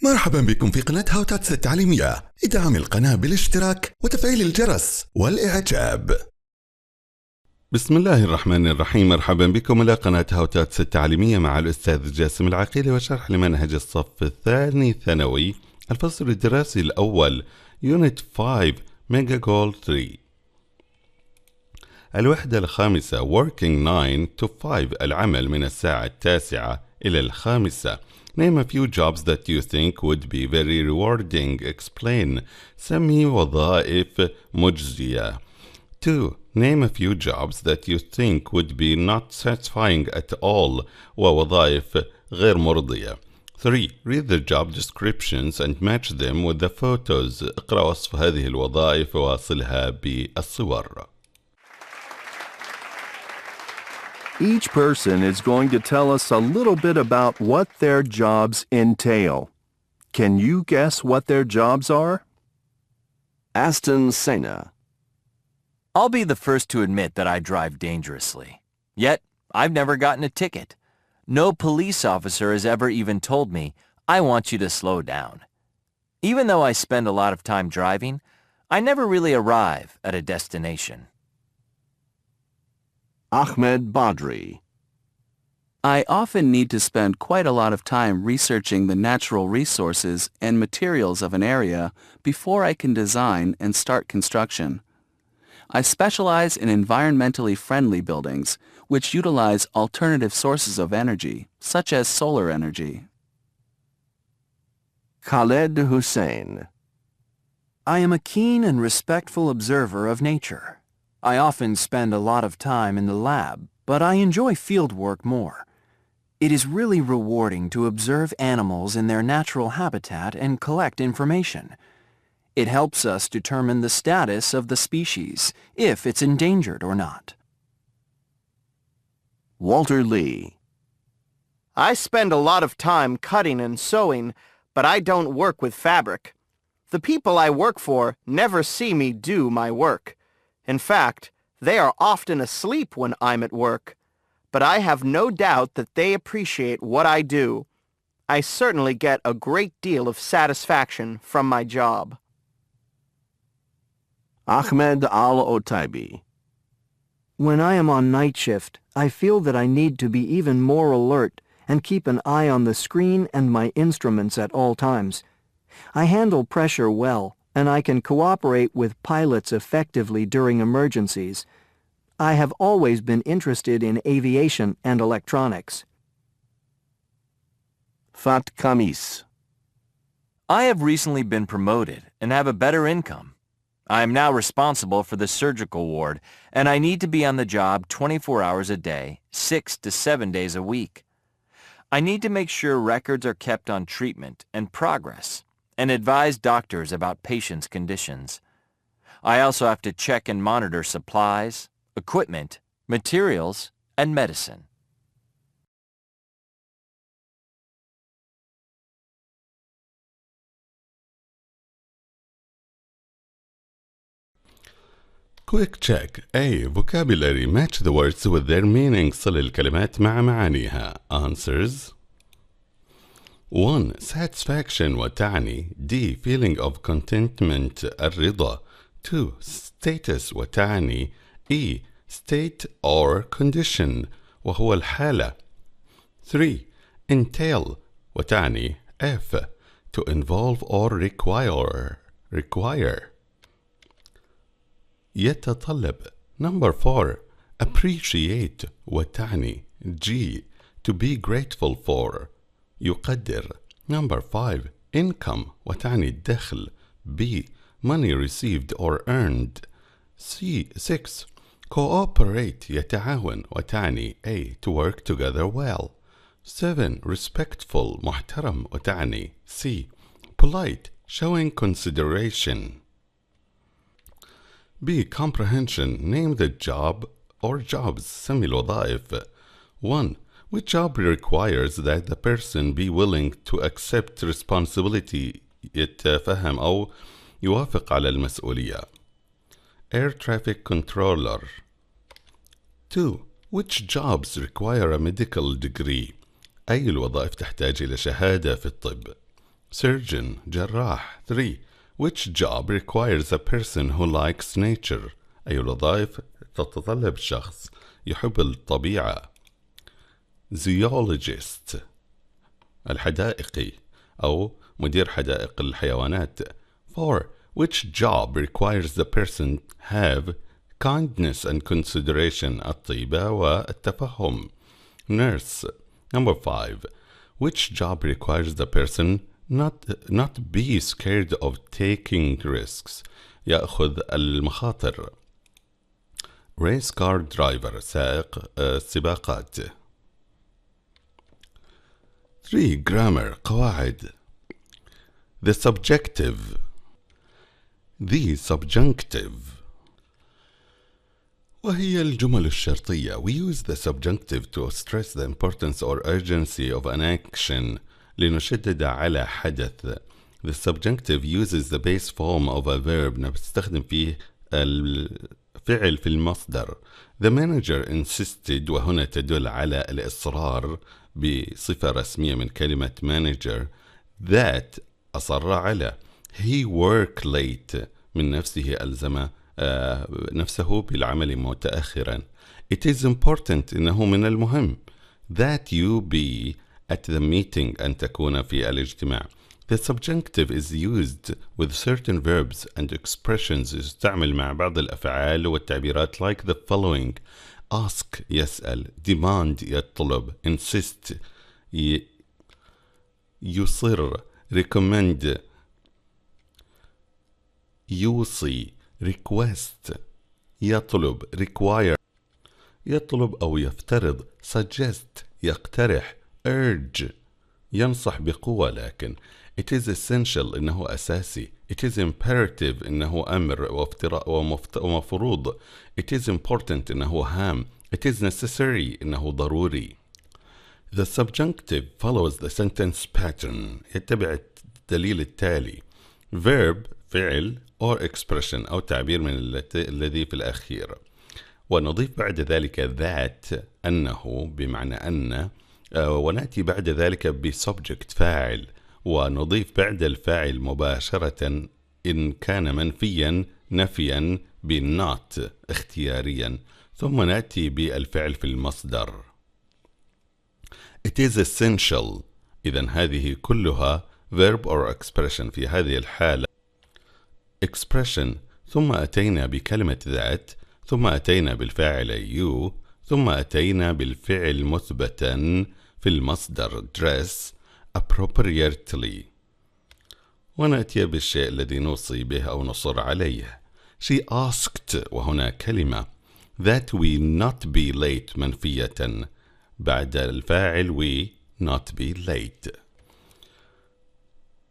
مرحبا بكم في قناة تاتس التعليمية. ادعم القناة بالاشتراك وتفعيل الجرس والإعجاب. بسم الله الرحمن الرحيم. مرحبا بكم إلى قناة تاتس التعليمية مع الأستاذ ا.جاسم العقيلي وشرح لمنهج الصف الثاني ثانوي الفصل الدراسي الأول يونت 5 ميجا جول 3. الوحدة الخامسة working 9 to 5 العمل من الساعة 9 إلى 5. Name a few jobs that you think would be very rewarding. Explain. سمي وظائف مجزية. 2. Name a few jobs that you think would be not satisfying at all ووظائف غير مرضية. 3. Read the job descriptions and match them with the photos. اقرأ وصف هذه الوظائف وواصلها بالصور. Each person is going to tell us a little bit about what their jobs entail. Can you guess what their jobs are? Aston Sena. I'll be the first to admit that I drive dangerously. Yet, I've never gotten a ticket. No police officer has ever even told me, I want you to slow down. Even though I spend a lot of time driving, I never really arrive at a destination. Ahmed Badri. I often need to spend quite a lot of time researching the natural resources and materials of an area before I can design and start construction. I specialize in environmentally friendly buildings, which utilize alternative sources of energy, such as solar energy. Khaled Hussein. I am a keen and respectful observer of nature. I often spend a lot of time in the lab, but I enjoy field work more. It is really rewarding to observe animals in their natural habitat and collect information. It helps us determine the status of the species, if it's endangered or not. Walter Lee. I spend a lot of time cutting and sewing, but I don't work with fabric. The people I work for never see me do my work. In fact, they are often asleep when I'm at work, but I have no doubt that they appreciate what I do. I certainly get a great deal of satisfaction from my job. Ahmed Al-Otaibi. When I am on night shift, I feel that I need to be even more alert and keep an eye on the screen and my instruments at all times. I handle pressure well, and I can cooperate with pilots effectively during emergencies. I have always been interested in aviation and electronics. Fat Kamis. I have recently been promoted and have a better income. I am now responsible for the surgical ward, and I need to be on the job 24 hours a day, 6 to 7 days a week. I need to make sure records are kept on treatment and progress, and advise doctors about patients' conditions. I also have to check and monitor supplies, equipment, materials, and medicine. Quick check. A. Vocabulary. Match the words with their meaning. صل الكلمات مع معانيها. Answers. 1. Satisfaction وتعني D. Feeling of contentment الرضا. 2. Status وتعني E. State or condition وهو الحالة. 3. Entail وتعني F. To involve or require. يتطلب. Number 4. Appreciate وتعني G. To be grateful for. يقدر. Number 5. Income وتعني الدخل. B. Money received or earned. 6. Cooperate يتعاون وتعني A. To work together well. 7. Respectful محترم وتعني C. Polite showing consideration. B. Comprehension. Name the job or jobs. سمي الوظائف. 1. Which job requires that the person be willing to accept responsibility يتفهم أو يوافق على المسؤولية. Air traffic controller. 2. Which jobs require a medical degree? أي الوظائف تحتاج إلى شهادة في الطب. surgeon جراح. 3. Which job requires a person who likes nature؟ أي الوظائف تتطلب شخص يحب الطبيعة؟ zoologist الحدائقي أو مدير حدائق الحيوانات. 4. Which job requires the person have kindness and consideration الطيبة والتفهم؟ nurse. Number 5. Which job requires the person not be scared of taking risks؟ يأخذ المخاطر. race car driver سائق السباقات. 3. grammar قواعد. the subjective the subjunctive وهي الجمل الشرطية. We use the subjunctive to stress the importance or urgency of an action لنشدد على حدث. The subjunctive uses the base form of a verb نستخدم فيه الفعل في المصدر. The manager insisted وهنا تدل على الإصرار بصفة رسمية من كلمة manager that أصر على. He worked late من نفسه ألزم نفسه بالعمل متأخرا. It is important إنه من المهم that you be at the meeting أن تكون في الاجتماع. The subjunctive is used with certain verbs and expressions يستعمل مع بعض الأفعال والتعبيرات like the following: ask يسأل, demand يطلب, insist يصر, recommend يوصي, request يطلب, require يطلب أو يفترض, suggest يقترح, urge ينصح بقوة. لكن it is essential إنه أساسي. it is imperative إنه أمر ومفروض. it is important إنه هام. it is necessary إنه ضروري. The subjunctive follows the sentence pattern يتبع الدليل التالي: verb فعل or expression أو تعبير من الذي في الأخير، ونضيف بعد ذلك that أنه بمعنى أن، ونأتي بعد ذلك بسبجكت فاعل، ونضيف بعد الفاعل مباشرة إن كان منفيا نفيا بالnot اختياريا، ثم نأتي بالفعل في المصدر. It is essential. إذن هذه كلها verb or expression. في هذه الحالة expression، ثم أتينا بكلمة that، ثم أتينا بالفاعل you، ثم أتينا بالفعل مثبتا في المصدر dress appropriately، ونأتي بالشيء الذي نوصي به أو نصر عليه. She asked، وهنا كلمة that we not be late منفية بعد الفاعل we not be late.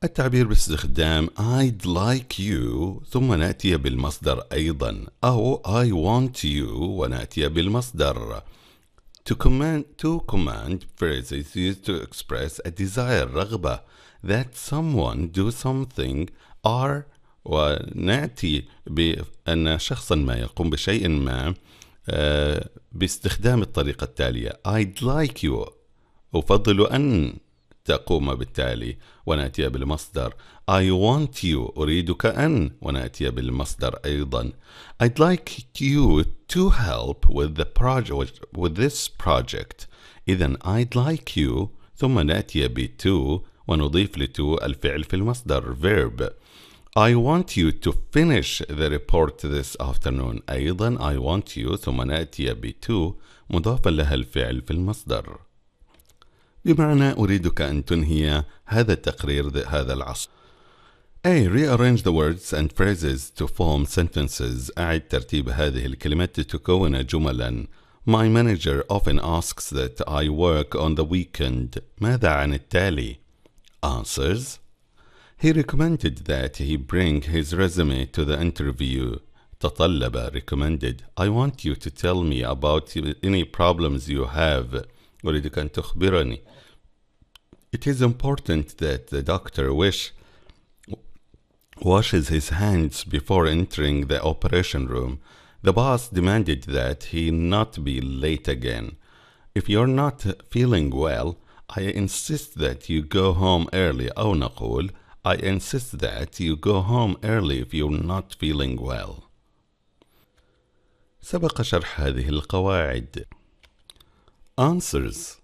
التعبير باستخدام I'd like you ثم نأتي بالمصدر أيضا، أو I want you ونأتي بالمصدر. To command phrases used to express a desire رغبة that someone do something are، ونأتي بأن شخصا ما يقوم بشيء ما باستخدام الطريقة التالية: I'd like you أفضل أن تقوم بالتالي، ونأتي بالمصدر. I want you أريدك أن، ونأتي بالمصدر أيضا. I'd like you to help with this project. إذن I'd like you ثم نأتي to ونضيف to الفعل في المصدر verb. I want you to finish the report this afternoon. أيضا I want you ثم نأتي to مضافا لها الفعل في المصدر، بمعنى أريدك أن تنهي هذا التقرير هذا العصر. A. Rearrange the words and phrases to form sentences. أعد ترتيب هذه الكلمات لتكون جملا. My manager often asks that I work on the weekend. ماذا عن التالي؟ Answers. He recommended that he bring his resume to the interview. تطلب recommended. I want you to tell me about any problems you have. أريدك أن تخبرني. It is important that the doctor washes his hands before entering the operation room. The boss demanded that he not be late again. If you're not feeling well, I insist that you go home early. أو نقول I insist that you go home early if you're not feeling well. سبق شرح هذه القواعد. Answers.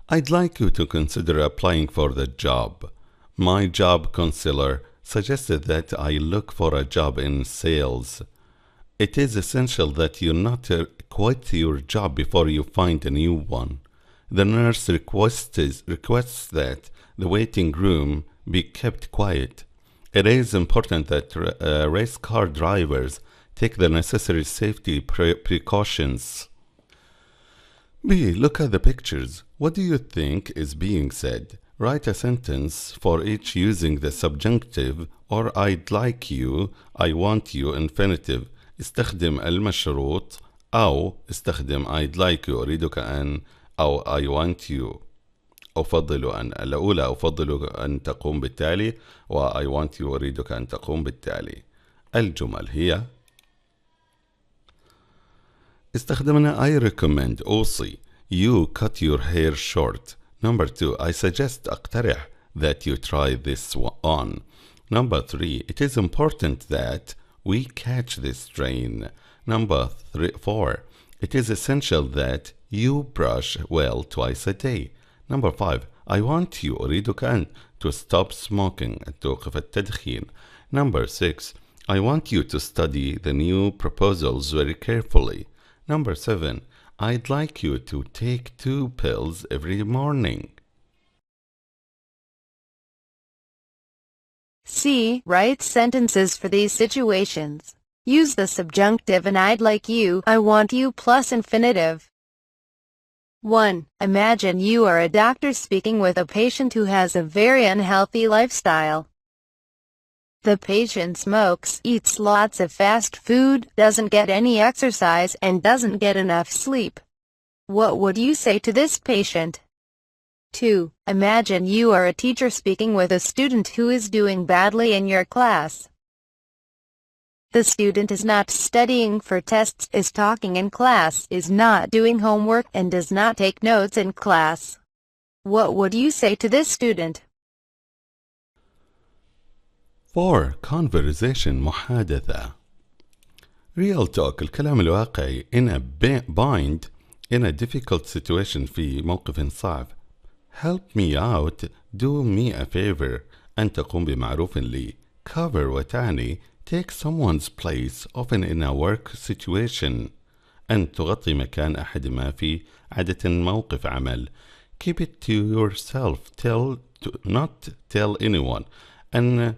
I'd like you to consider applying for the job. My job counselor suggested that I look for a job in sales. It is essential that you not quit your job before you find a new one. The nurse requests that the waiting room be kept quiet. It is important that race car drivers take the necessary safety precautions. B. Look at the pictures. What do you think is being said? Write a sentence for each using the subjunctive or I'd like you, I want you infinitive. استخدم المشروط أو استخدم I'd like you أريدك أن أو I want you. أفضل أن تقوم بالتالي و I want you أريدك أن تقوم بالتالي. الجمل هي استخدمنا I recommend أوصي you cut your hair short. Number 2 I suggest أقترح that you try this on. Number 3 it is important that we catch this train. Number 4 it is essential that you brush well twice a day. Number 5 I want you أريدك أن to stop smoking أن توقف التدخين. Number 6 I want you to study the new proposals very carefully. Number 7 I'd like you to take 2 pills every morning. C. Write sentences for these situations. Use the subjunctive and I'd like you, I want you plus infinitive. 1. Imagine you are a doctor speaking with a patient who has a very unhealthy lifestyle. The patient smokes, eats lots of fast food, doesn't get any exercise, and doesn't get enough sleep. What would you say to this patient? 2. Imagine you are a teacher speaking with a student who is doing badly in your class. The student is not studying for tests, is talking in class, is not doing homework, and does not take notes in class. What would you say to this student? 4. Conversation محادثة. Real talk الكلام الواقعي in a bind in a difficult situation في موقف صعب. Help me out, do me a favor أن تقوم بمعروف لي. Cover وتعني take someone's place often in a work situation أن تغطي مكان أحد ما في عادة موقف عمل. Keep it to yourself, not tell anyone أن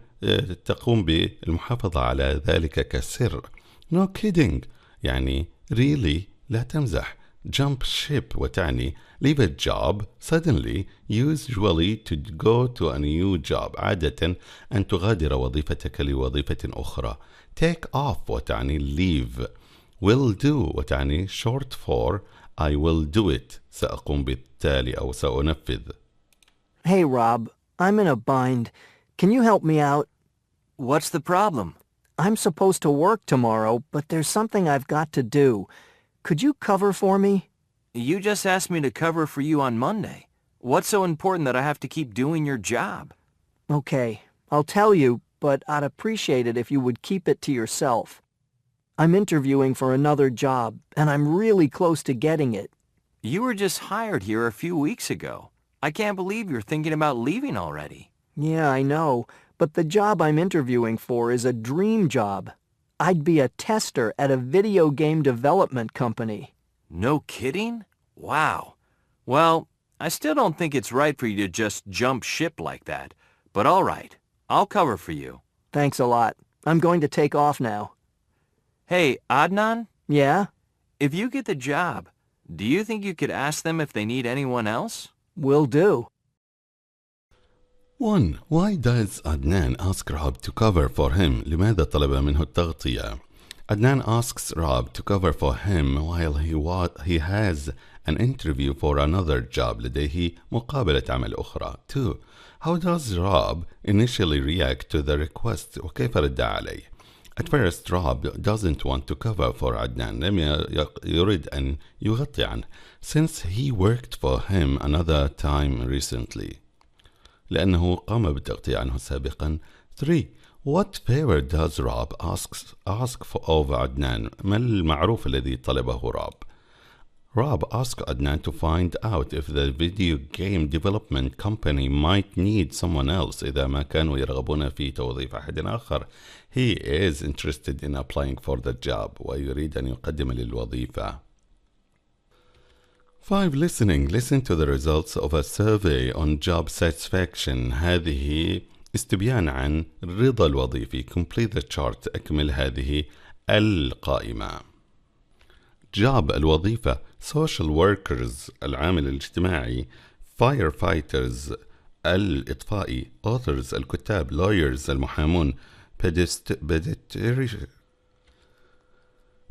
تقوم بالمحافظة على ذلك كسر. No kidding يعني really لا تمزح. Jump ship وتعني leave a job suddenly usually to go to a new job عادة أن تغادر وظيفتك لوظيفة أخرى. Take off وتعني leave. Will do وتعني short for I will do it سأقوم بالتالي أو سأنفذ. Hey Rob, I'm in a bind. Can you help me out? What's the problem? I'm supposed to work tomorrow, but there's something I've got to do. Could you cover for me? You just asked me to cover for you on Monday. What's so important that I have to keep doing your job? Okay, I'll tell you, but I'd appreciate it if you would keep it to yourself. I'm interviewing for another job, and I'm really close to getting it. You were just hired here a few weeks ago. I can't believe you're thinking about leaving already. Yeah, I know, but the job I'm interviewing for is a dream job. I'd be a tester at a video game development company. No kidding? Wow. Well, I still don't think it's right for you to just jump ship like that. But all right, I'll cover for you. Thanks a lot. I'm going to take off now. Hey, Adnan? Yeah? If you get the job, do you think you could ask them if they need anyone else? Will do. 1. Why does Adnan ask Rob to cover for him? لماذا طلب منه التغطية? Adnan asks Rob to cover for him while he has an interview for another job. لديه مقابلة عمل أخرى. 2. How does Rob initially react to the request? وكيف رد عليه? At first, Rob doesn't want to cover for Adnan. لم يريد أن يغطي عنه since he worked for him another time recently. لأنه قام بالتغطية عنه سابقا. 3. What favor does Rob ask for of عدنان؟ ما المعروف الذي طلبه راب؟ Rob asked Adnan to find out if the video game development company might need someone else إذا ما كانوا يرغبون في توظيف أحد آخر. He is interested in applying for the job ويريد أن يقدم للوظيفة. 5. Listen to the results of a survey on job satisfaction. هذه استبيان عن الرضا الوظيفي. Complete the chart. أكمل هذه القائمة. job الوظيفة. social workers العامل الاجتماعي. firefighters الإطفائي. authors الكتاب. lawyers المحامون.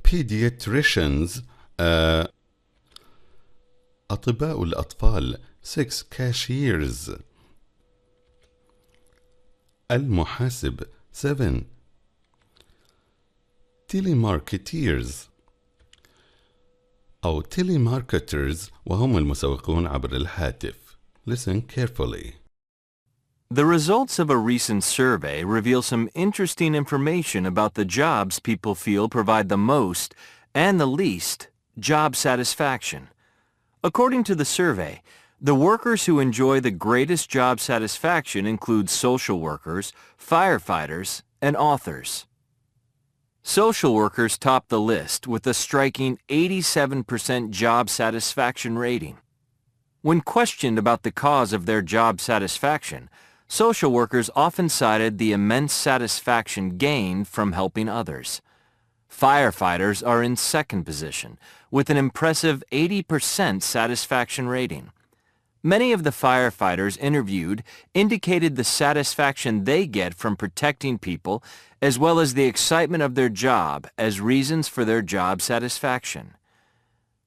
pediatricians أطباء الأطفال. 6. cashiers المحاسب. 7. telemarketers أو telemarketers وهم المسوقون عبر الهاتف. Listen carefully. The results of a recent survey reveal some interesting information about the jobs people feel provide the most and the least job satisfaction. According to the survey, the workers who enjoy the greatest job satisfaction include social workers, firefighters, and authors. Social workers top the list with a striking 87% job satisfaction rating. When questioned about the cause of their job satisfaction, social workers often cited the immense satisfaction gained from helping others. Firefighters are in second position, with an impressive 80% satisfaction rating. Many of the firefighters interviewed indicated the satisfaction they get from protecting people as well as the excitement of their job as reasons for their job satisfaction.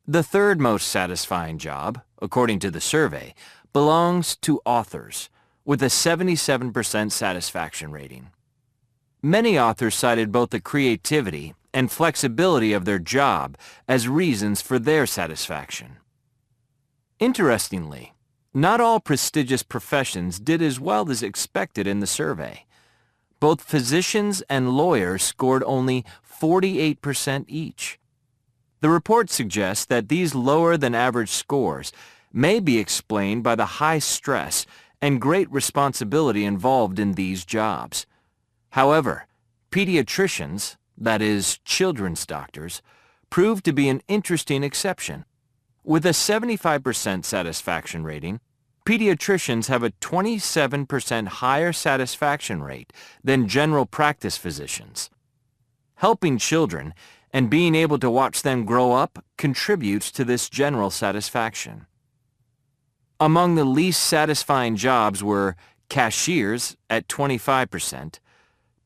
The third most satisfying job, according to the survey, belongs to authors, with a 77% satisfaction rating. Many authors cited both the creativity and flexibility of their job as reasons for their satisfaction. Interestingly, not all prestigious professions did as well as expected in the survey. Both physicians and lawyers scored only 48% each. The report suggests that these lower-than-average scores may be explained by the high stress and great responsibility involved in these jobs. However, pediatricians, that is, children's doctors, proved to be an interesting exception. With a 75% satisfaction rating, pediatricians have a 27% higher satisfaction rate than general practice physicians. Helping children and being able to watch them grow up contributes to this general satisfaction. Among the least satisfying jobs were cashiers at 25%,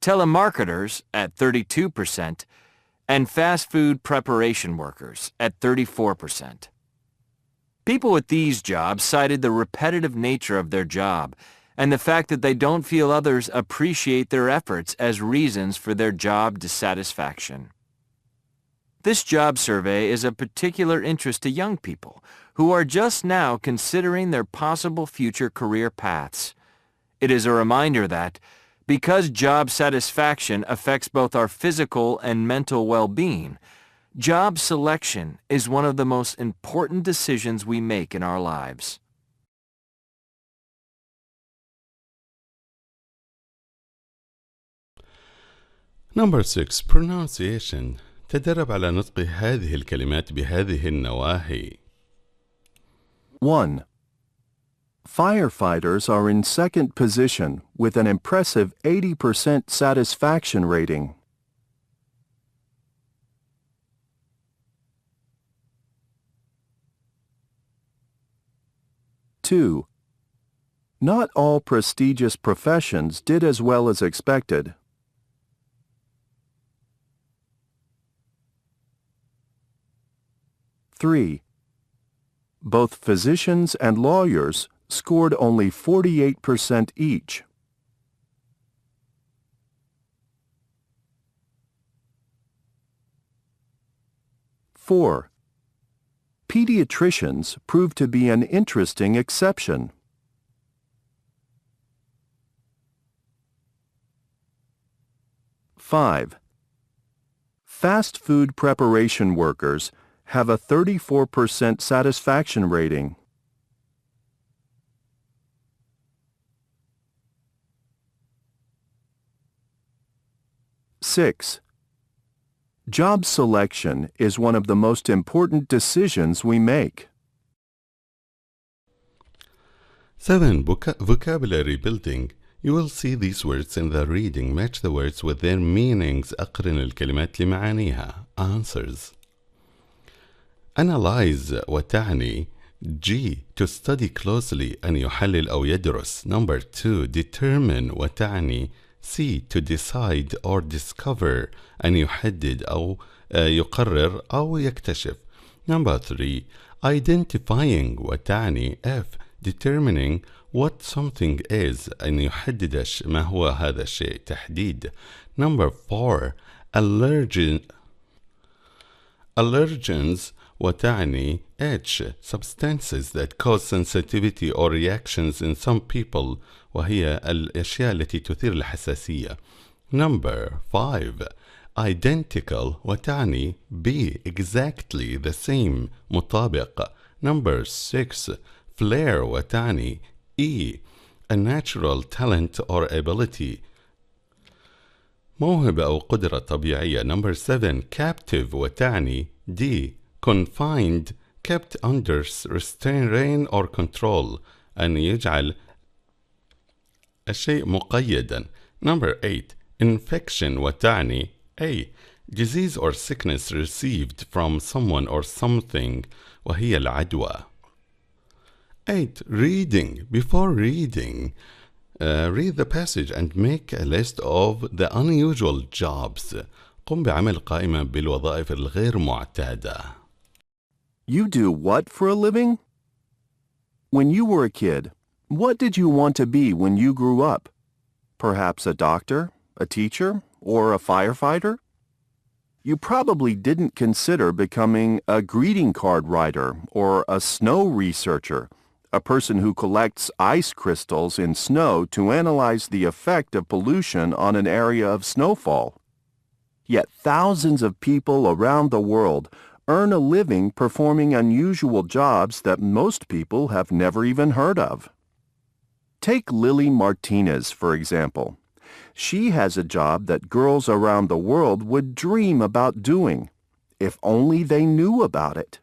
telemarketers at 32%, and fast food preparation workers at 34%. People with these jobs cited the repetitive nature of their job and the fact that they don't feel others appreciate their efforts as reasons for their job dissatisfaction. This job survey is of particular interest to young people who are just now considering their possible future career paths. It is a reminder that, because job satisfaction affects both our physical and mental well-being, job selection is one of the most important decisions we make in our lives. Number 6. Pronunciation. تدرب على نطق هذه الكلمات بهذه النواحي. 1. Firefighters are in second position with an impressive 80% satisfaction rating. 2. Not all prestigious professions did as well as expected. 3. Both physicians and lawyers scored only 48% each. 4. Pediatricians proved to be an interesting exception. 5. Fast food preparation workers have a 34% satisfaction rating. 6. Job selection is one of the most important decisions we make. 7. Vocabulary building. You will see these words in the reading. Match the words with their meanings. أقرن الكلمات لمعانيها. Answers. Analyze وتعني G. To study closely أن يحلل أو يدرس. Number 2. Determine وتعني C. To decide or discover أن يحدد أو يقرر أو يكتشف. Number 3. Identifying وتعني F. Determining what something is أن يحدد ما هو هذا الشيء تحديد. Number 4. Allergens وتعني H. Substances that cause sensitivity or reactions in some people وهي الأشياء التي تثير الحساسية. Number 5. Identical وتعني be exactly the same مطابق. Number 6. Flair وتعني E. A natural talent or ability موهبة أو قدرة طبيعية. Number 7. Captive وتعني D. Confined, kept under restraint or control أن يجعل الشيء مقيدا. Number 8. Infection وتعني A. Disease or sickness received from someone or something وهي العدوى. 8. Reading. Before reading, read the passage and make a list of the unusual jobs. قم بعمل قائمة بالوظائف الغير معتادة. You do what for a living? When you were a kid, what did you want to be when you grew up? Perhaps a doctor, a teacher, or a firefighter? You probably didn't consider becoming a greeting card writer or a snow researcher, a person who collects ice crystals in snow to analyze the effect of pollution on an area of snowfall. Yet thousands of people around the world earn a living performing unusual jobs that most people have never even heard of. Take Lilly Martinez, for example. She has a job that girls around the world would dream about doing, if only they knew about it.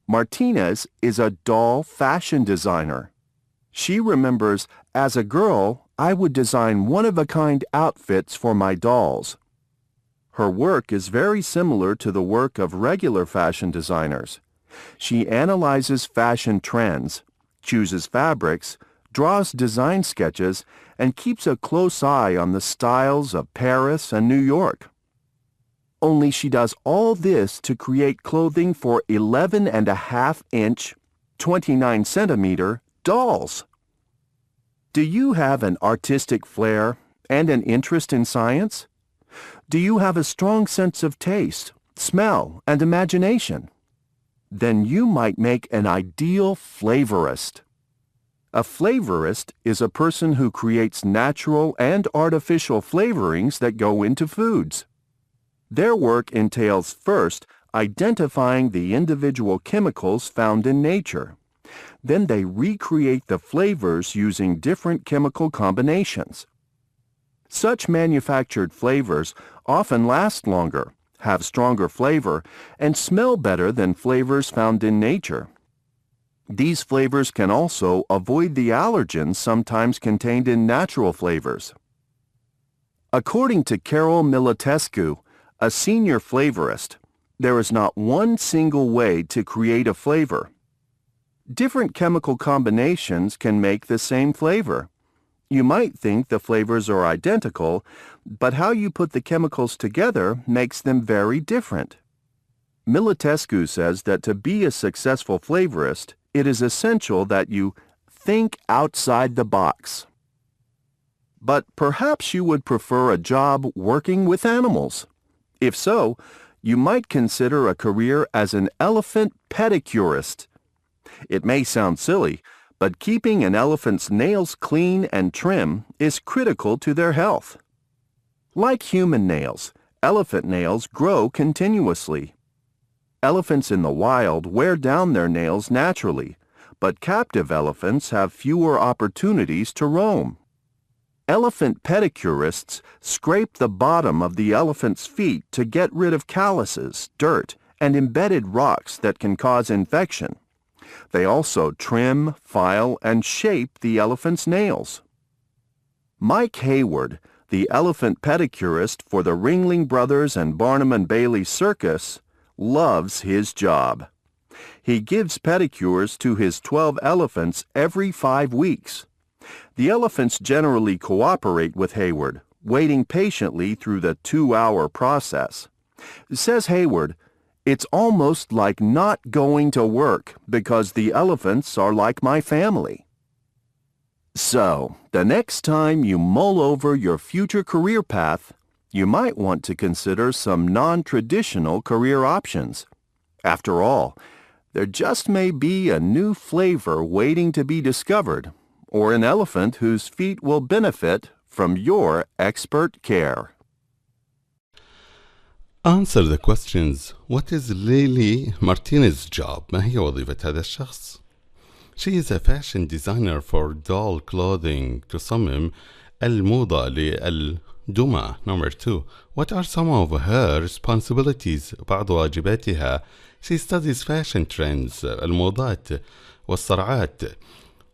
Martinez is a doll fashion designer. She remembers, as a girl, I would design one-of-a-kind outfits for my dolls. Her work is very similar to the work of regular fashion designers. She analyzes fashion trends, chooses fabrics, draws design sketches, and keeps a close eye on the styles of Paris and New York. Only she does all this to create clothing for 11.5-inch, 29-centimeter dolls. Do you have an artistic flair and an interest in science? Do you have a strong sense of taste, smell, and imagination? Then you might make an ideal flavorist. A flavorist is a person who creates natural and artificial flavorings that go into foods. Their work entails first identifying the individual chemicals found in nature. Then they recreate the flavors using different chemical combinations. Such manufactured flavors often last longer, have stronger flavor, and smell better than flavors found in nature. These flavors can also avoid the allergens sometimes contained in natural flavors. According to Carol Militescu, a senior flavorist, there is not one single way to create a flavor. Different chemical combinations can make the same flavor. You might think the flavors are identical, but how you put the chemicals together makes them very different. Militescu says that to be a successful flavorist, it is essential that you think outside the box. But perhaps you would prefer a job working with animals. If so, you might consider a career as an elephant pedicurist. It may sound silly, but keeping an elephant's nails clean and trim is critical to their health. Like human nails, elephant nails grow continuously. Elephants in the wild wear down their nails naturally, but captive elephants have fewer opportunities to roam. Elephant pedicurists scrape the bottom of the elephant's feet to get rid of calluses, dirt, and embedded rocks that can cause infection. They also trim, file, and shape the elephant's nails. Mike Hayward, the elephant pedicurist for the Ringling Brothers and Barnum and Bailey Circus, loves his job. He gives pedicures to his 12 elephants every 5 weeks. The elephants generally cooperate with Hayward, waiting patiently through the 2-hour process. Says Hayward, "It's almost like not going to work because the elephants are like my family." So, the next time you mull over your future career path, you might want to consider some non-traditional career options. After all, there just may be a new flavor waiting to be discovered, or an elephant whose feet will benefit from your expert care. Answer the questions. What is Lilly Martinez's job? ما هي وظيفة هذا الشخص? She is a fashion designer for doll clothing. تصمم الموضة للدمى. Number 2. What are some of her responsibilities? بعض واجباتها. She studies fashion trends. الموضات والصرعات.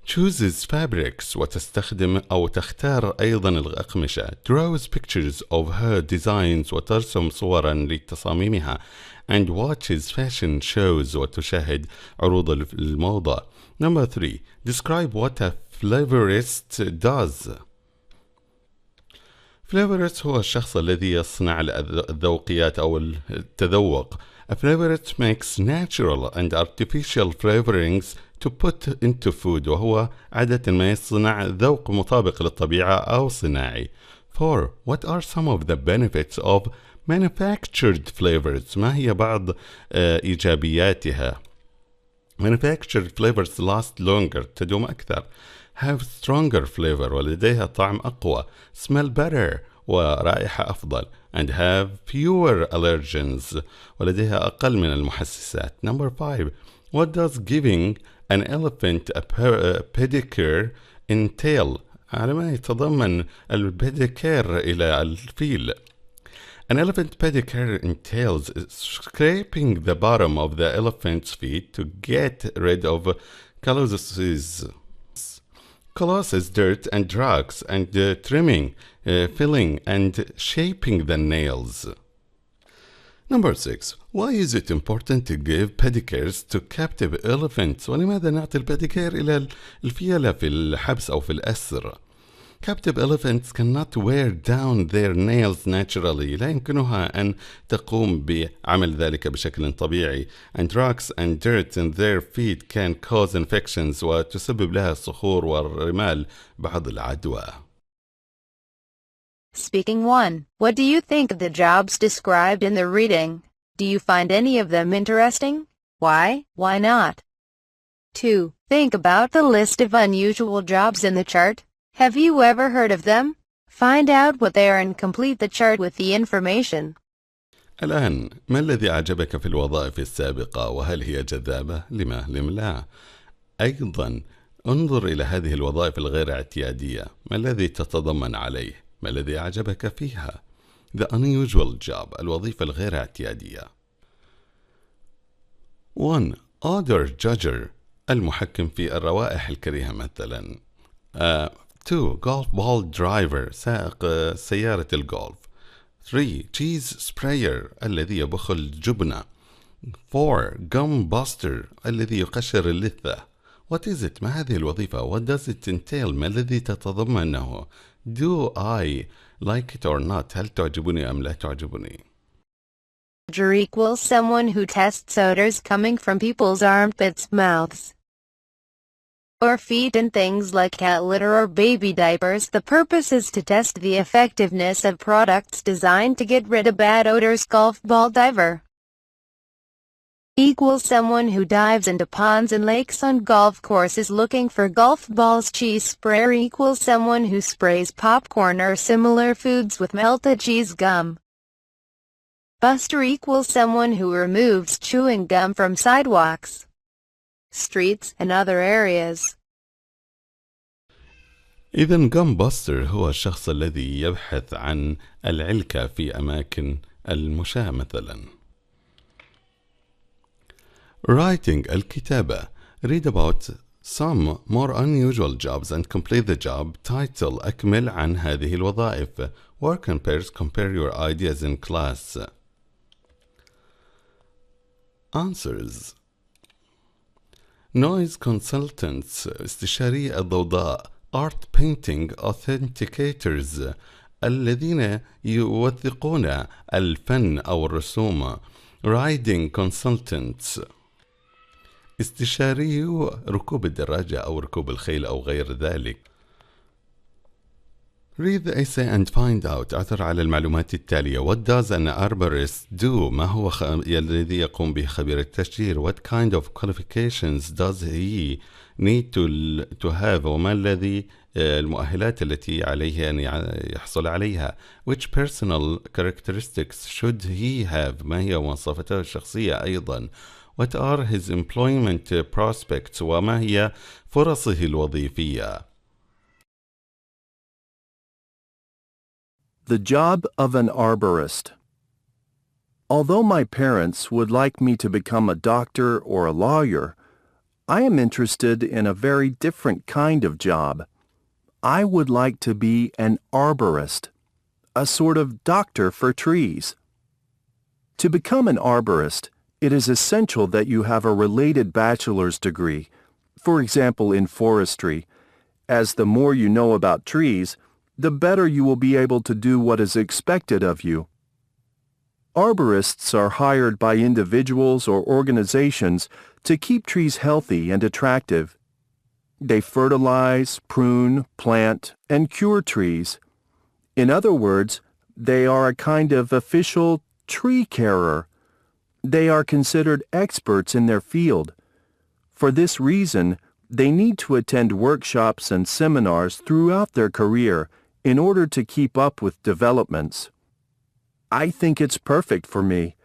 Chooses fabrics وتستخدم أو تختار أيضا الأقمشة. Draws pictures of her designs وترسم صورا لتصاميمها. And watches fashion shows وتشاهد عروض الموضة. Number 3. Describe what a flavorist does. Flavorist هو الشخص الذي يصنع الذوقيات أو التذوق. A flavorist makes natural and artificial flavorings to put into food, وهو عادة ما يصنع ذوق مطابق للطبيعة أو صناعي. 4. What are some of the benefits of manufactured flavors? ما هي بعض إيجابياتها؟ Manufactured flavors last longer. تدوم أكثر. Have stronger flavor. ولديها طعم أقوى. Smell better. ورائحة أفضل. And have fewer allergens. ولديها أقل من المحسسات. Number 5. What does giving an elephant a pedicure entail? على ما يتضمن البيديكير إلى الفيل. An elephant pedicure entails scraping the bottom of the elephant's feet to get rid of calluses, dirt, and rocks, and trimming, filling, and shaping the nails. Number 6. Why is it important to give pedicures to captive elephants? ولماذا نعطي البيديكير إلى الفيلة في الحبس أو في الأسر؟ Captive elephants cannot wear down their nails naturally. لا يمكنها أن تقوم بعمل ذلك بشكل طبيعي. And rocks and dirt in their feet can cause infections. وتسبب لها الصخور والرمال بعض العدوى. Speaking 1. What do you think of the jobs described in the reading? Do you find any of them interesting? Why? Why not? 2. Think about the list of unusual jobs in the chart. Have you ever heard of them? Find out what they are and complete the chart with the information. الآن ما الذي أعجبك في الوظائف السابقة وهل هي جذابة؟ لما؟ لم لا؟ أيضا انظر إلى هذه الوظائف الغير اعتيادية. ما الذي تتضمن عليه؟ ما الذي أعجبك فيها؟ The unusual job. الوظيفة الغير اعتيادية. 1. Odor judger. المحكم في الروائح الكريهة مثلا. 2. Golf ball driver. سائق سيارة الجولف. 3. Cheese sprayer. الذي يبخ الجبنة. 4. Gum buster. الذي يقشر اللثة. What is it? ما هذه الوظيفة? What does it entail? ما الذي تتضمنه? Do I like it or not? هل تعجبني أم لا تعجبني? Equals someone who tests odors coming from people's armpits, mouths, or feet and things like cat litter or baby diapers. The purpose is to test the effectiveness of products designed to get rid of bad odors. Golf ball diver. equals someone who dives into ponds and lakes on golf courses looking for golf balls. Cheese sprayer equals someone who sprays popcorn or similar foods with melted cheese gum. Buster equals someone who removes chewing gum from sidewalks, streets, and other areas. إذن gum buster هو الشخص الذي يبحث عن العلكة في أماكن المشاة مثلا. Writing الكتابة. Read about some more unusual jobs and complete the job. Title أكمل عن هذه الوظائف. Work in pairs. Compare your ideas in class. Answers. Noise consultants استشاري الضوضاء. Art painting authenticators الذين يوثقون الفن أو الرسوم. Riding consultants استشاري ركوب الدراجة أو ركوب الخيل أو غير ذلك. Read the essay and find out. عثر على المعلومات التالية. What does an arborist do? ما هو الذي يقوم به خبير التشجير؟ What kind of qualifications does he need to have? وما الذي المؤهلات التي عليه أن يحصل عليها؟ Which personal characteristics should he have? ما هي مواصفاته الشخصية أيضا؟ What are his employment prospects? وما هي فرصه الوظيفية؟ The job of an arborist. Although my parents would like me to become a doctor or a lawyer, I am interested in a very different kind of job. I would like to be an arborist, a sort of doctor for trees. To become an arborist, it is essential that you have a related bachelor's degree, for example in forestry, as the more you know about trees, the better you will be able to do what is expected of you. Arborists are hired by individuals or organizations to keep trees healthy and attractive. They fertilize, prune, plant, and cure trees. In other words, they are a kind of official tree carer. They are considered experts in their field. For this reason, they need to attend workshops and seminars throughout their career in order to keep up with developments. I think it's perfect for me.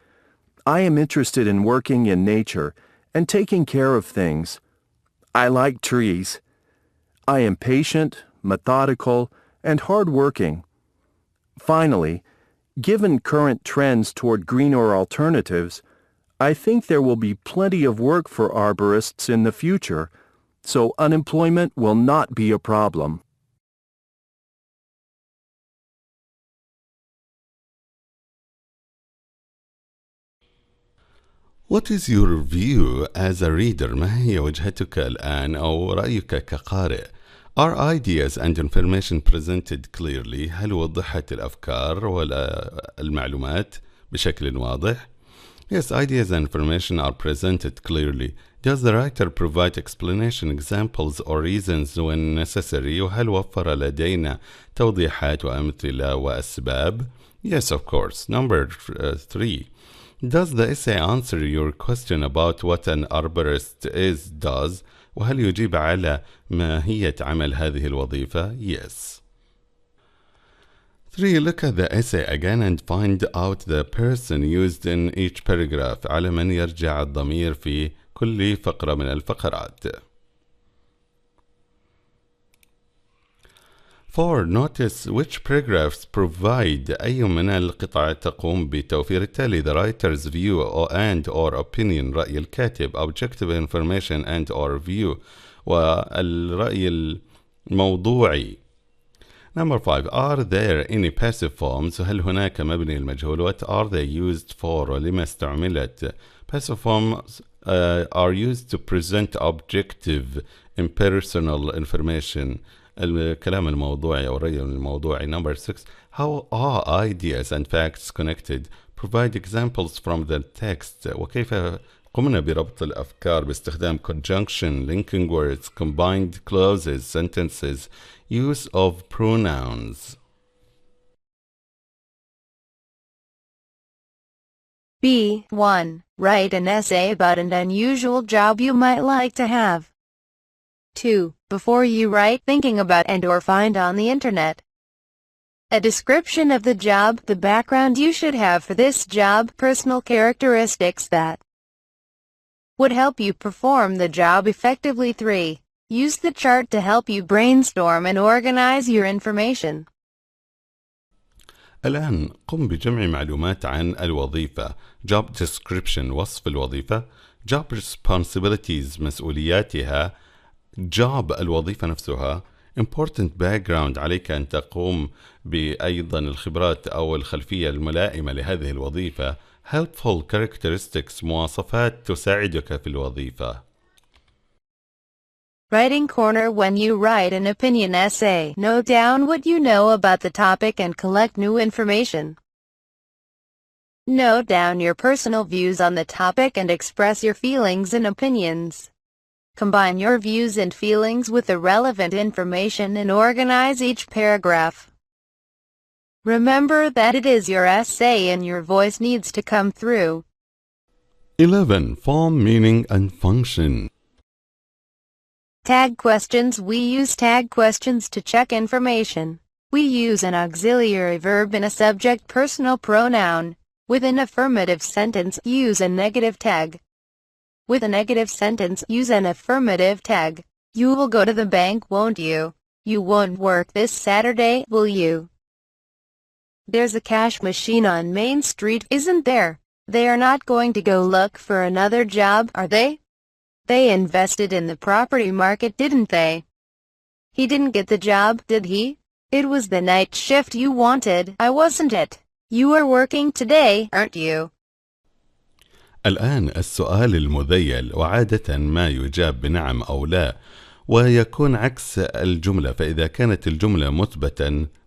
I am interested in working in nature and taking care of things. I like trees. I am patient, methodical, and hardworking. Finally, given current trends toward greener alternatives, I think there will be plenty of work for arborists in the future, so unemployment will not be a problem. What is your view as a reader? ما هي وجهتك الآن أو رأيك كقارئ؟ Are ideas and information presented clearly? هل وضحت الأفكار والمعلومات بشكل واضح؟ Yes, ideas and information are presented clearly. Does the writer provide explanation, examples or reasons when necessary? وهل وفر لدينا توضيحات وأمثلة وأسباب؟ Yes, of course. Number 3. Does the essay answer your question about what an arborist does? وهل يجيب على ماهية عمل هذه الوظيفة؟ Yes. 3. Look at the essay again and find out the person used in each paragraph. على من يرجع الضمير في كل فقرة من الفقرات. 4. Notice which paragraphs provide أي من القطع تقوم بتوفير التالي: the writer's view and or opinion رأي الكاتب, objective information and or view والرأي الموضوعي. Number 5. Are there any passive forms? هل هناك مبني المجهول? What are they used for? ولما استعملت؟ Passive forms are used to present objective impersonal information. الكلام الموضوعي أو الرأي الموضوعي. Number 6. How are ideas and facts connected? Provide examples from the text. وكيف قمنا بربط الأفكار باستخدام conjunction, linking words, combined clauses, sentences, use of pronouns. B1. Write an essay about an unusual job you might like to have. 2. Before you write, thinking about and/or find on the internet. A description of the job, the background you should have for this job, personal characteristics that would help you perform the job effectively. 3. Use the chart to help you brainstorm and organize your information. الآن قم بجمع معلومات عن الوظيفة. Job description وصف الوظيفة. Job responsibilities مسؤولياتها. Job الوظيفة نفسها. Important background عليك أن تقوم بأيضا الخبرات أو الخلفية الملائمة لهذه الوظيفة. Helpful characteristics مواصفات تساعدك في الوظيفة. Writing corner. When you write an opinion essay, note down what you know about the topic and collect new information. Note down your personal views on the topic and express your feelings and opinions. Combine your views and feelings with the relevant information and organize each paragraph. Remember that it is your essay and your voice needs to come through. 11. Form, meaning and function. Tag questions. We use tag questions to check information. We use an auxiliary verb in a subject personal pronoun. With an affirmative sentence, use a negative tag. With a negative sentence, use an affirmative tag. You will go to the bank, won't you? You won't work this Saturday, will you? There's a cash machine on Main Street, isn't there? They are not going to go look for another job, are they? They invested in the property market, didn't they? He didn't get the job, did he? It was the night shift you wanted, wasn't it? You are working today, aren't you? الآن السؤال المذيل، وعادة ما يجاب بنعم أو لا، ويكون عكس الجملة. فإذا كانت الجملة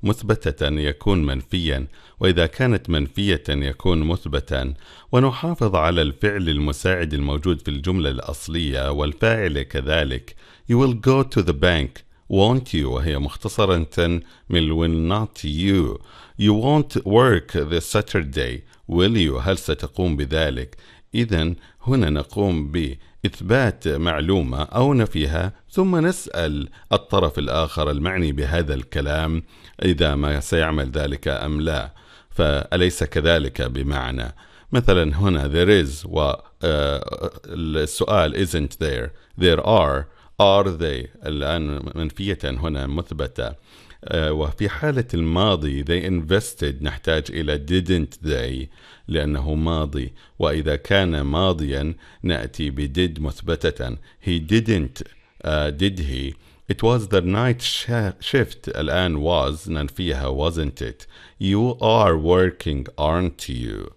مثبتة يكون منفيا، وإذا كانت منفية يكون مثبتا. ونحافظ على الفعل المساعد الموجود في الجملة الأصلية والفاعل كذلك. You will go to the bank, won't you؟ وهي مختصرة من will not you. You won't work this Saturday, will you؟ هل ستقوم بذلك؟ إذن هنا نقوم بإثبات معلومة أو نفيها، ثم نسأل الطرف الآخر المعني بهذا الكلام إذا ما سيعمل ذلك أم لا. فأليس كذلك بمعنى مثلا هنا there is السؤال isn't there are they الآن منفية هنا مثبتة. وفي حالة الماضي they invested نحتاج إلى didn't they لأنه ماضي، وإذا كان ماضيا نأتي بدid مثبتة. he didn't did he. It was the night shift الآن was ننفيها wasn't it. You are working aren't you.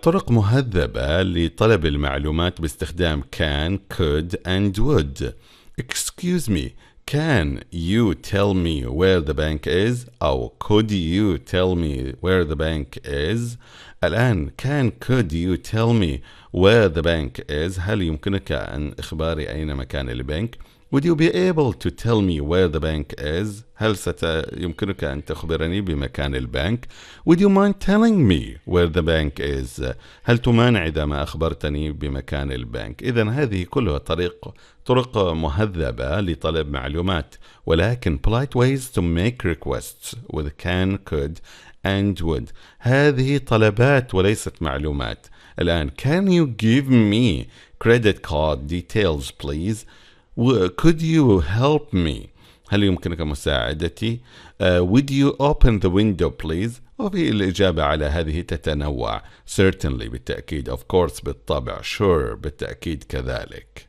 طرق مهذبة لطلب المعلومات باستخدام can, could and would. Excuse me, can you tell me where the bank is؟ أو could you tell me where the bank is؟ الآن can could you tell me where the bank is؟ هل يمكنك أن إخباري أين مكان البنك؟ Would you be able to tell me where the bank is؟ هل يمكنك أن تخبرني بمكان البنك؟ Would you mind telling me where the bank is؟ هل تمانع إذا ما أخبرتني بمكان البنك؟ إذن هذه كلها طرق مهذبة لطلب معلومات، ولكن polite ways to make requests with can, could and would. هذه طلبات وليست معلومات. الآن can you give me credit card details please؟ Could you help me؟ هل يمكنك مساعدتي؟ Would you open the window please؟ وفي الإجابة على هذه تتنوع. Certainly بالتأكيد، of course بالطبع، sure بالتأكيد كذلك.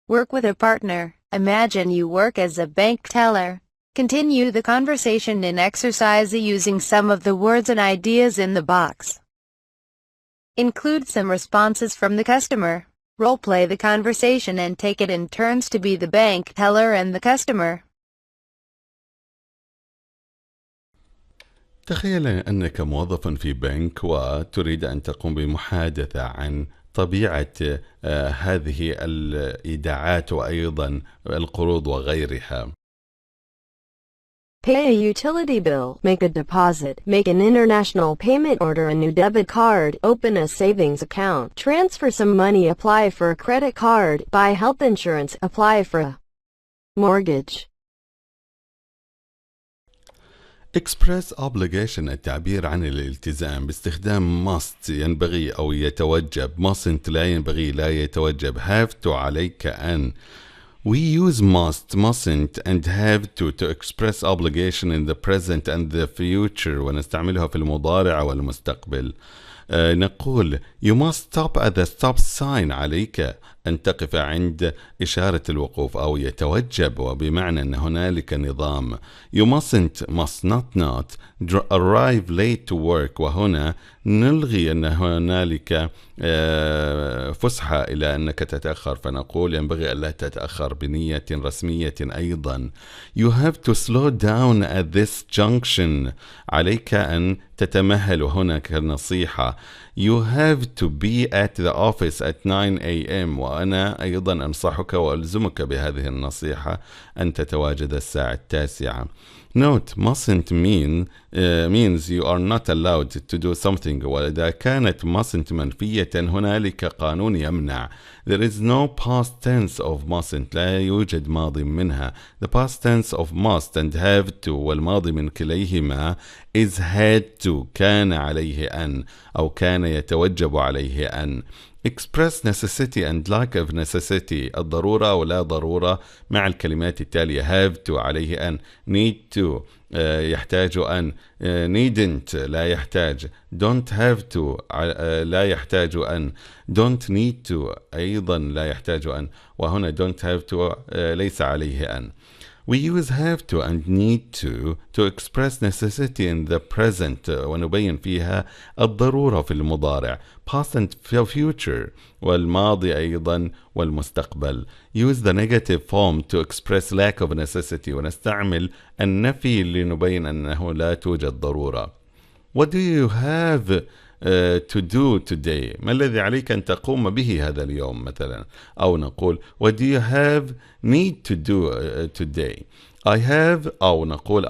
Work with a partner. Imagine you work as a bank teller. Continue the conversation in exercise using some of the words and ideas in the box. Include some responses from the customer. Role-play the conversation and take it in turns to be the bank teller and the customer. تخيل أنك موظف في بنك وتريد أن تقوم بمحادثة عن طبيعة هذه الإيداعات وأيضا القروض وغيرها. Pay a utility bill, make a deposit, make an international payment, order a new debit card, open a savings account, transfer some money, apply for a credit card, buy health insurance, apply for a mortgage. Express obligation التعبير عن الالتزام باستخدام must ينبغي أو يتوجب. mustn't لا ينبغي لا يتوجب. have to عليك أن. We use must, mustn't and have to express obligation in the present and the future ونستعملها في المضارع والمستقبل. نقول you must stop at the stop sign عليك أن تقف عند إشارة الوقوف أو يتوجب وبمعنى أن هنالك نظام. You must not arrive late to work وهنا نلغي أن هنالك فسحة إلى أنك تتأخر فنقول ينبغي ألا تتأخر بنية رسمية أيضا. You have to slow down at this junction عليك أن تتمهل وهنا كنصيحة. You have to be at the office at 9 a.m. وأنا أيضا أنصحك وألزمك بهذه النصيحة أن تتواجد الساعة 9. Note, mustn't means you are not allowed to do something وإذا كانت mustn't منفية هنالك قانون يمنع. There is no past tense of mustn't لا يوجد ماضي منها. The past tense of must and have to والماضي من كليهما is had to كان عليه أن أو كان يتوجب عليه أن. Express necessity and lack of necessity الضرورة أو لا ضرورة مع الكلمات التالية have to عليه أن need to يحتاج أن needn't لا يحتاج don't have to لا يحتاج أن don't need to أيضا لا يحتاج أن وهنا don't have to ليس عليه أن. We use have to and need to express necessity in the present ونبين فيها الضرورة في المضارع past and future والماضي أيضا والمستقبل. Use the negative form to express lack of necessity ونستعمل النفي لنبين أنه لا توجد ضرورة. What do you have to do today؟ ما الذي عليك أن تقوم به هذا اليوم مثلا. أو نقول what do you have need to do today؟ I have أو نقول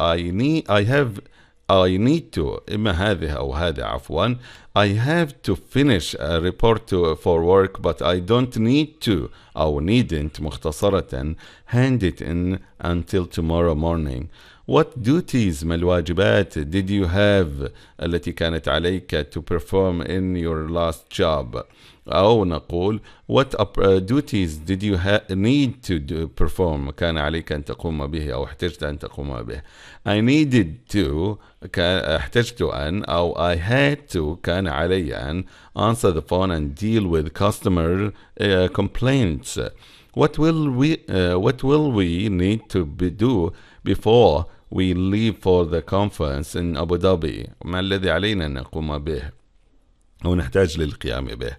I need to إما هذه أو هذا عفوا. I have to finish a report for work but I don't need to أو needn't مختصرة hand it in until tomorrow morning. What duties ما الواجبات did you have التي كانت عليك to perform in your last job. أو نقول what duties did you need to perform كان عليك أن تقوم به أو احتجت أن تقوم به. I needed to احتجت أن أو I had to كان علي أن answer the phone and deal with customer complaints. What will we need to do before we leave for the conference in Abu Dhabi؟ ما الذي علينا أن نقوم به أو نحتاج للقيام به.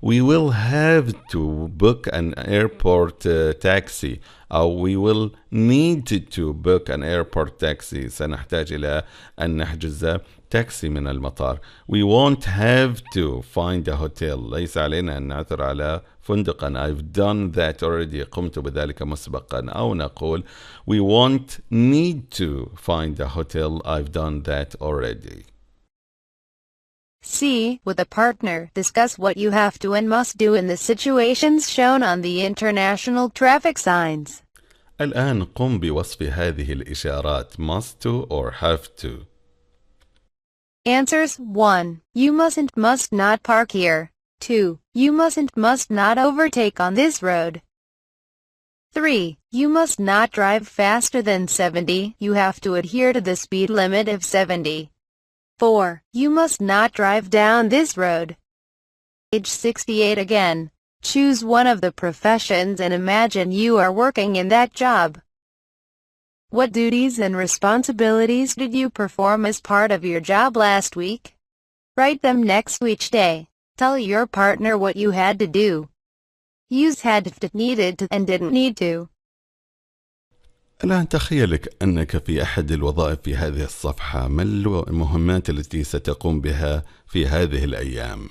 We will have to book an airport taxi أو we will need to book an airport taxi سنحتاج إلى أن نحجز تاكسي من المطار. We won't have to find a hotel ليس علينا أن نعثر على فندقا. I've done that already قمت بذلك مسبقا. أو نقول we won't need to find a hotel. I've done that already. C. With a partner, discuss what you have to and must do in the situations shown on the international traffic signs. الآن قم بوصف هذه الإشارات must to or have to. Answers 1. You must not park here. 2. You must not overtake on this road. 3. You must not drive faster than 70. You have to adhere to the speed limit of 70. 4. You must not drive down this road. Page 68 again. Choose one of the professions and imagine you are working in that job. What duties and responsibilities did you perform as part of your job last week? Write them next to each day. Tell your partner what you had to do. Use had to, needed to, and didn't need to. الآن تخيلك أنك في أحد الوظائف في هذه الصفحة. ما المهمات التي ستقوم بها في هذه الأيام؟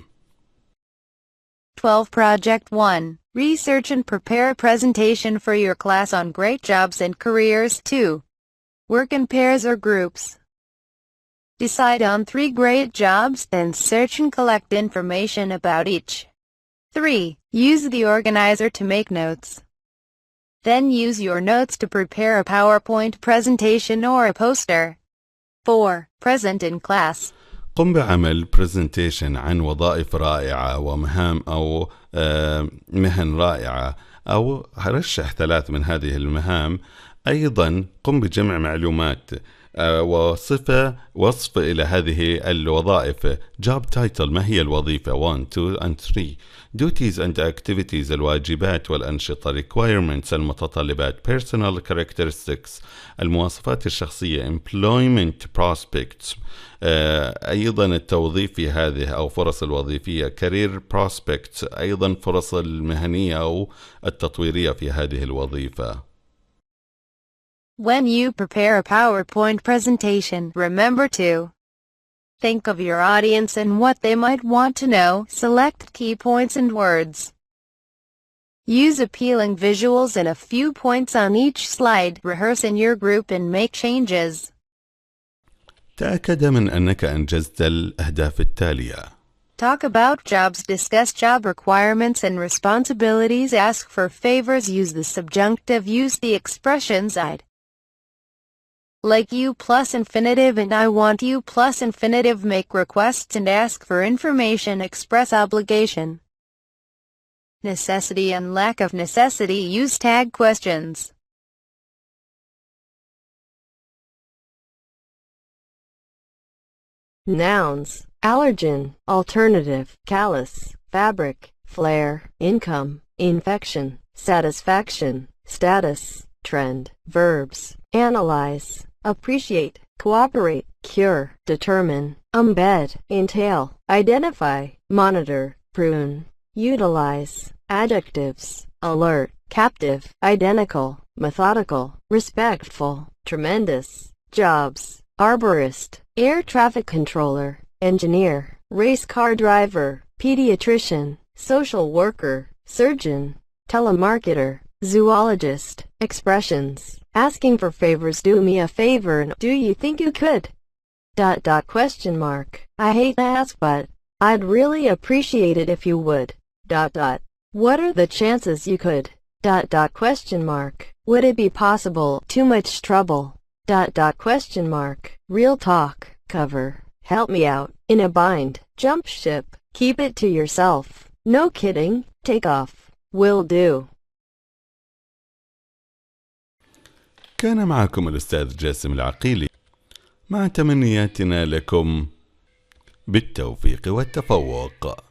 12. Project 1. Research and prepare a presentation for your class on great jobs and careers. 2. Work in pairs or groups. Decide on 3 great jobs, then search and collect information about each. 3. Use the organizer to make notes. Then use your notes to prepare a PowerPoint presentation or a poster. 4. Present in class. قم بعمل presentation عن وظائف رائعة ومهام أو مهن رائعة، أو رشح 3 من هذه المهام. أيضا قم بجمع معلومات وصف إلى هذه الوظائف. Job title، ما هي الوظيفة؟ 1, 2 and 3. Duties and activities، الواجبات والأنشطة. Requirements، المتطلبات. Personal characteristics، المواصفات الشخصية. Employment prospects، أيضا التوظيف في هذه أو فرص الوظيفية. Career prospects، أيضا فرص المهنية أو التطويرية في هذه الوظيفة. When you prepare a PowerPoint presentation, remember to think of your audience and what they might want to know. Select key points and words. Use appealing visuals and a few points on each slide. Rehearse in your group and make changes. تأكد من أنك أنجزت الأهداف التالية. Talk about jobs. Discuss job requirements and responsibilities. Ask for favors. Use the subjunctive. Use the expressions I'd like you plus infinitive and I want you plus infinitive. Make requests and ask for information. Express obligation. Necessity and lack of necessity. Use tag questions. Nouns: allergen, alternative, callus, fabric, flare, income, infection, satisfaction, status, trend. Verbs: analyze, appreciate, cooperate, cure, determine, embed, entail, identify, monitor, prune, utilize. Adjectives: alert, captive, identical, methodical, respectful, tremendous. Jobs: arborist, air traffic controller, engineer, race car driver, pediatrician, social worker, surgeon, telemarketer, zoologist. Expressions: asking for favors. Do me a favor and do you think you could? ... I hate to ask but I'd really appreciate it if you would. ... What are the chances you could? ... Would it be possible? Too much trouble. ... Real talk. Cover. Help me out. In a bind. Jump ship. Keep it to yourself. No kidding. Take off. Will do. كان معكم الأستاذ جاسم العقيلي، مع تمنياتنا لكم بالتوفيق والتفوق.